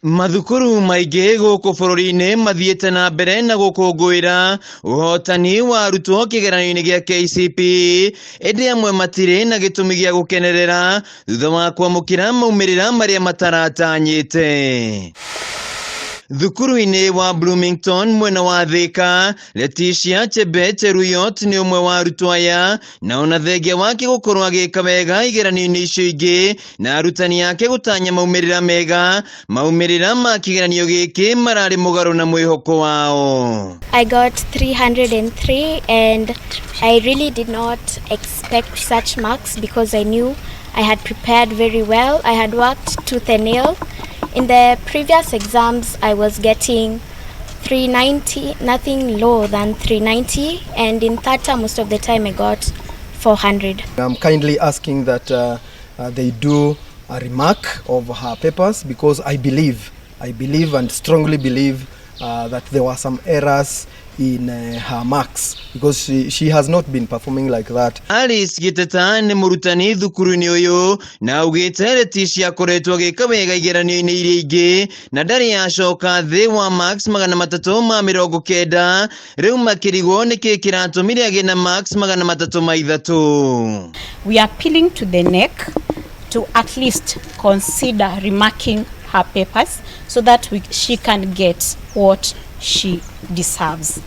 Mathukuru maingĩ gũkũ bũrũri-inĩ mathiĩte na mbere na gũkũngũĩra ũhotani wa arutwo kĩgeranio-inĩ gĩa KCPE, ĩndĩ amwe matirĩ na gĩtũmi gĩa gũkenerera thutha wa kwamũkĩra maumĩrĩra marĩa mataratanyĩte. Thukuru-inĩ wa Bloomington mwena wa Thika, LETICIA, CHEBET, CHERUIYOT nĩ ũmwe wa arutwo aya, na ona thengia wake gũkorwo agĩka wega igeranio-inĩ icio ingĩ na arutani ake gũtanya maumĩrĩra mega, maumĩrĩra ma kĩgeranio gĩkĩ mararĩ mũgarũ na mwĩhoko wao. I got 303 and I really did not expect such marks because I knew I had prepared very well. I had worked tooth and nail. In the previous exams, I was getting 390, nothing lower than 390, and in third term, most of the time I got 400. I'm kindly asking that they do a remark of her papers because I believe and strongly believe that there were some errors in her marks because she has not been performing like that. Alice Giteta nĩ mũrutani thukuru-inĩ ũyũ na augĩte LETICIA akoretwo agĩka wega igeranio-inĩ iria ingĩ na ndarĩ yacoka thĩ wa marks 390, rĩu makĩrigwo nĩkĩ kĩratũmire agĩe na marks 303. We are appealing to the NEC to at least consider remarking her papers so that she can get what she deserves.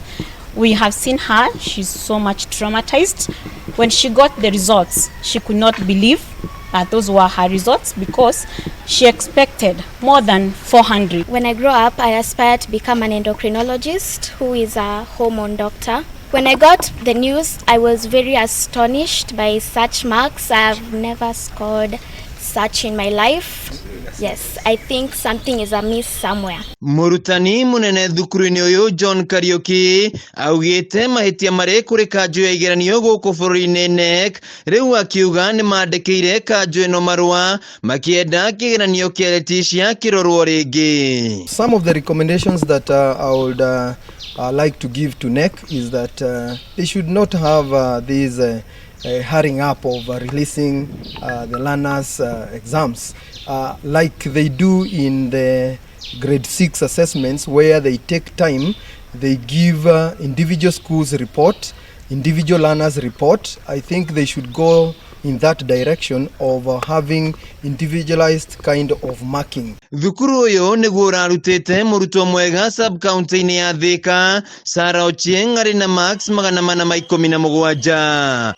We have seen her, she's so much traumatized. When she got the results, she could not believe that those were her results because she expected more than 400. When I grow up, I aspire to become an endocrinologist who is a hormone doctor. When I got the news, I was very astonished by such marks. I've never scored such in my life. Yes, I think something is amiss somewhere. Mũrutani mũnene thukuru-inĩ ũyũ John Kariuki augĩte mahĩtia marĩ kũrĩ kanjũ ya igeranio gũkũ bũrũri-inĩ NEC, rĩu akiuga nĩ mandĩkĩire kanjũ ĩno marũa makĩenda kĩgeranio kĩa LETICIA kĩrorwo rĩngĩ. Some of the recommendations that I would like to give to NEC is that they should not have these hurrying up of releasing the learners' exams like they do in the grade 6 assessments, where they take time, they give individual schools report, individual learners report. I think they should go in that direction of having individualized kind of marking. Thukuru ũyũ nĩguo ũrarutĩte mũrutwo mwega sub-county-inĩ ya Thika, Sarah Ochieng arĩ na marks 417.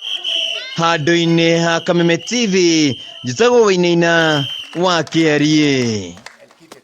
Handũ-inĩ ha Kameme TV, njĩtagwo Wainaina wa KRA.